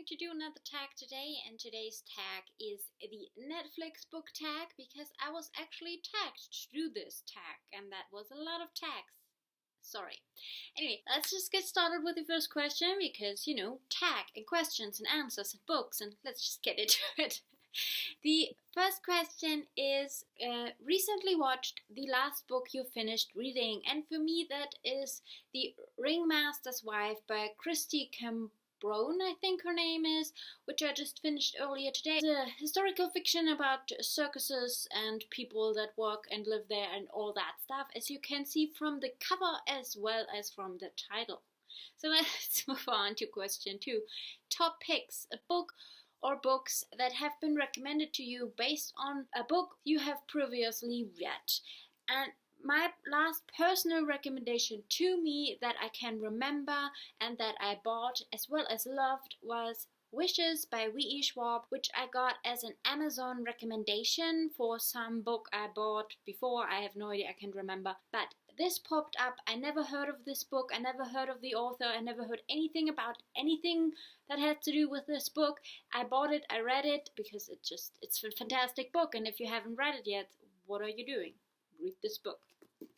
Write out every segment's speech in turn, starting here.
going to do another tag today, and today's tag is the Netflix book tag because I was actually tagged to do this tag, and that was a lot of tags. Sorry. Anyway, let's just get started with the first question because, tag and questions and answers and books, and let's just get into it. The first question is, recently watched the last book you finished reading, and for me that is The Ringmaster's Wife by Christy Cambron, I think her name is, which I just finished earlier today. It's a historical fiction about circuses and people that work and live there and all that stuff, as you can see from the cover as well as from the title. So let's move on to question 2. Top picks, a book or books that have been recommended to you based on a book you have previously read. And my last personal recommendation to me that I can remember and that I bought as well as loved was Wishes by V.E. Schwab, which I got as an Amazon recommendation for some book I bought before. I have no idea, I can't remember. But this popped up. I never heard of this book. I never heard of the author. I never heard anything about anything that had to do with this book. I bought it, I read it because it's a fantastic book. And if you haven't read it yet, what are you doing? Read this book.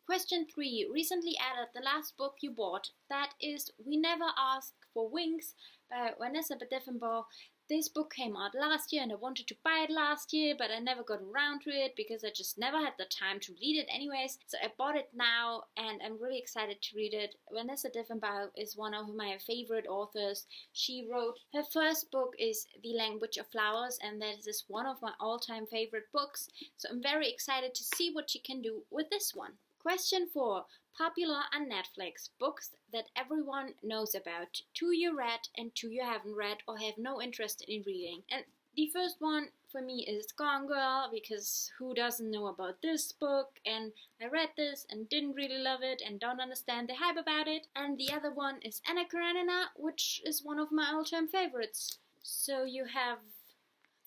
Question 3. Recently added the last book you bought. That is We Never Ask for Wings by Vanessa Bediffenbaugh. This book came out last year and I wanted to buy it last year, but I never got around to it because I just never had the time to read it anyways. So I bought it now and I'm really excited to read it. Vanessa Bediffenbaugh is one of my favorite authors. She wrote, her first book is The Language of Flowers, and that is one of my all-time favorite books. So I'm very excited to see what she can do with this one. Question 4. Popular on Netflix. Books that everyone knows about. 2 you read and 2 you haven't read or have no interest in reading. And the first one for me is Gone Girl, because who doesn't know about this book? And I read this and didn't really love it and don't understand the hype about it. And the other one is Anna Karenina, which is one of my all-time favorites. So you have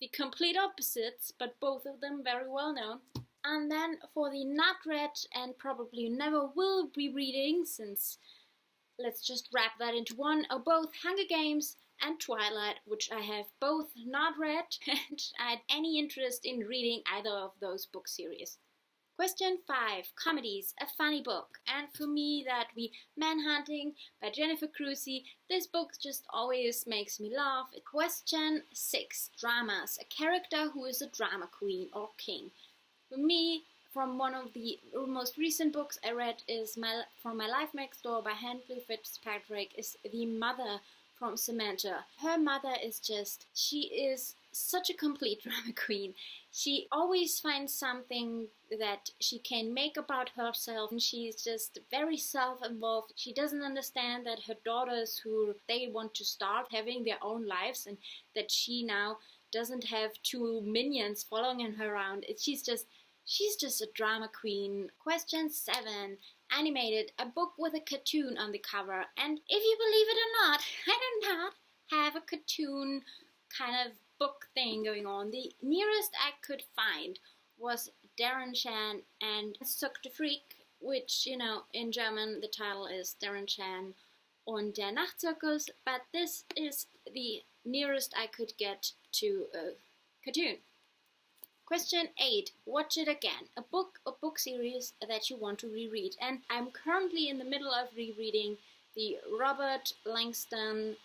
the complete opposites, but both of them very well known. And then for the not read and probably never will be reading, since let's just wrap that into one, are both Hunger Games and Twilight, which I have both not read and I had any interest in reading either of those book series. Question 5. Comedies, a funny book. And for me that would be Manhunting by Jennifer Crusie. This book just always makes me laugh. Question 6. Dramas, a character who is a drama queen or king. For me, from one of the most recent books I read is From My Life Next Door by Henry Fitzpatrick, is the mother from Samantha. Her mother is she is such a complete drama queen. She always finds something that she can make about herself, and she's just very self-involved. She doesn't understand that her daughters they want to start having their own lives and that she now doesn't have 2 minions following her around. She's just a drama queen. Question 7. Animated, a book with a cartoon on the cover. And if you believe it or not, I do not have a cartoon kind of book thing going on. The nearest I could find was Darren Shan and Suck the Freak, which, in German the title is Darren Shan und der Nachtzirkus, but this is the nearest I could get to a cartoon. Question 8. Watch It Again. A book or book series that you want to reread. And I'm currently in the middle of rereading the Robert Langston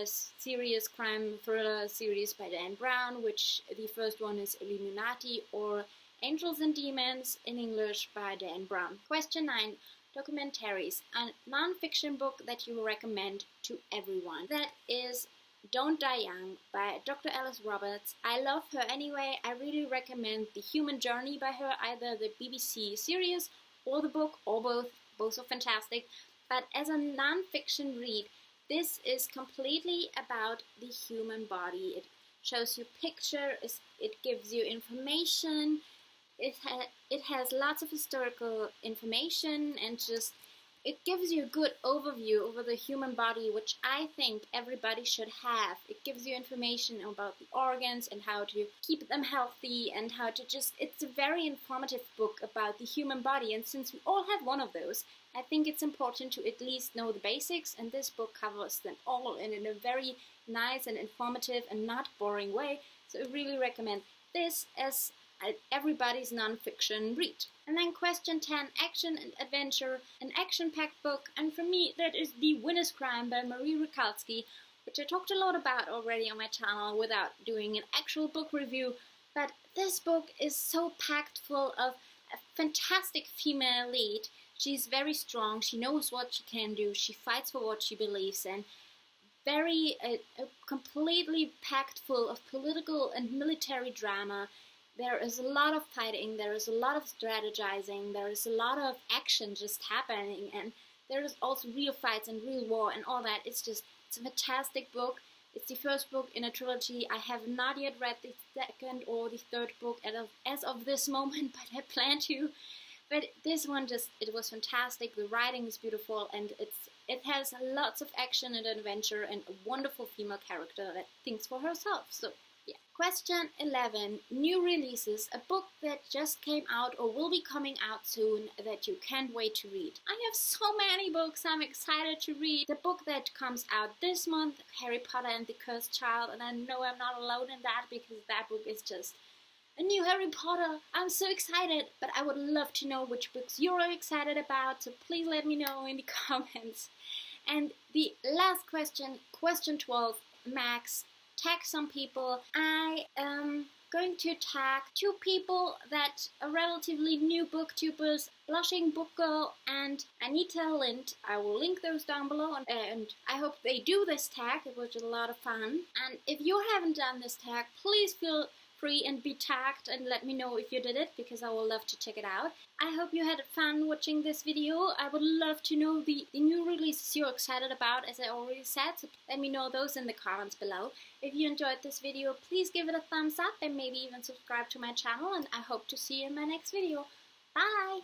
serious crime thriller series by Dan Brown, which the first one is Illuminati, or Angels and Demons in English by Dan Brown. Question 9. Documentaries. A non-fiction book that you recommend to everyone. That is Don't Die Young by Dr. Alice Roberts. I love her anyway. I really recommend The Human Journey by her, either the BBC series or the book, or both. Both are fantastic. But as a non-fiction read, this is completely about the human body. It shows you pictures, it gives you information, it has lots of historical information and just it gives you a good overview over the human body, which I think everybody should have. It gives you information about the organs and how to keep them healthy and how to just, it's a very informative book about the human body. And since we all have one of those, I think it's important to at least know the basics, and this book covers them all in a very nice and informative and not boring way. So I really recommend this as everybody's non-fiction read. And then question 10, Action and Adventure, an action-packed book, and for me that is The Winner's Crime by Marie Rakalski, which I talked a lot about already on my channel without doing an actual book review. But this book is so packed full of a fantastic female lead. She's very strong, she knows what she can do, she fights for what she believes in. Completely packed full of political and military drama. There is a lot of fighting, there is a lot of strategizing, there is a lot of action just happening, and there is also real fights and real war and all that. It's a fantastic book. It's the first book in a trilogy. I have not yet read the second or the third book as of this moment, but I plan to. But this one it was fantastic. The writing is beautiful, and it has lots of action and adventure and a wonderful female character that thinks for herself. So yeah. Question 11, new releases, a book that just came out or will be coming out soon that you can't wait to read. I have so many books I'm excited to read. The book that comes out this month, Harry Potter and the Cursed Child, and I know I'm not alone in that because that book is just a new Harry Potter. I'm so excited, but I would love to know which books you're excited about, so please let me know in the comments. And the last question, question 12, Max, tag some people. I am going to tag 2 people that are relatively new booktubers, Blushing Book Girl and Anita Lind. I will link those down below, and I hope they do this tag. It was a lot of fun. And if you haven't done this tag, please feel free and be tagged and let me know if you did it, because I would love to check it out. I hope you had fun watching this video. I would love to know the new releases you're excited about, as I already said, so let me know those in the comments below. If you enjoyed this video, please give it a thumbs up and maybe even subscribe to my channel, and I hope to see you in my next video. Bye!